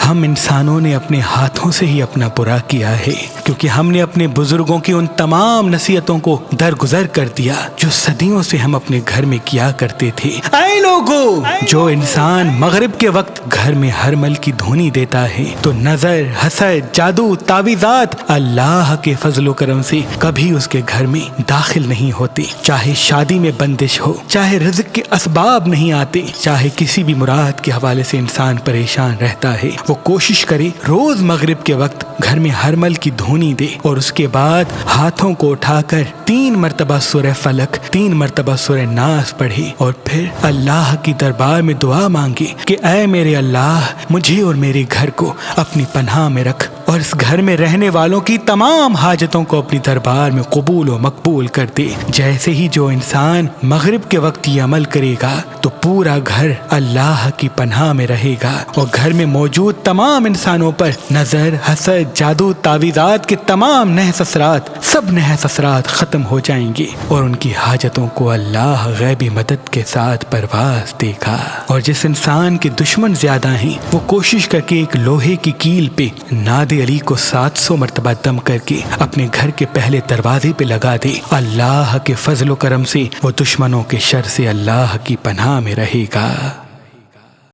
ہم انسانوں نے اپنے ہاتھوں سے ہی اپنا برا کیا ہے، کیونکہ ہم نے اپنے بزرگوں کی ان تمام نصیحتوں کو درگزر کر دیا جو صدیوں سے ہم اپنے گھر میں کیا کرتے تھے۔ اے لوگو، جو انسان مغرب کے وقت گھر میں ہرمل کی دھونی دیتا ہے تو نظر، حسد، جادو، تعویذات اللہ کے فضل و کرم سے کبھی اس کے گھر میں داخل نہیں ہوتے۔ چاہے شادی میں بندش ہو، چاہے رزق کے اسباب نہیں آتے، چاہے کسی بھی مراد کے حوالے سے انسان پریشان رہتا ہے، وہ کوشش کرے روز مغرب کے وقت گھر میں ہرمل کی دھونی دے اور اس کے بعد ہاتھوں کو اٹھا کر 3 مرتبہ سورہ فلق، 3 مرتبہ سورہ ناس پڑھے اور پھر اللہ کی دربار میں دعا مانگے کہ اے میرے اللہ، مجھے اور میرے گھر کو اپنی پناہ میں رکھ اور اس گھر میں رہنے والوں کی تمام حاجتوں کو اپنی دربار میں قبول و مقبول کر دے۔ جیسے ہی جو انسان مغرب کے وقت یہ عمل کرے گا تو پورا گھر اللہ کی پناہ میں رہے گا اور گھر میں موجود تمام انسانوں پر نظر، حسد، جادو، تعویذات کے تمام نحس اثرات، سب نحس اثرات ختم ہو جائیں گے اور ان کی حاجتوں کو اللہ غیبی مدد کے ساتھ پرواز دے گا۔ اور جس انسان کے دشمن زیادہ ہیں وہ کوشش کر کے ایک لوہے کی کیل پہ ناد علی کو 700 مرتبہ دم کر کے اپنے گھر کے پہلے دروازے پہ لگا دے، اللہ کے فضل و کرم سے وہ دشمنوں کے شر سے اللہ کی پناہ میں رہے گا۔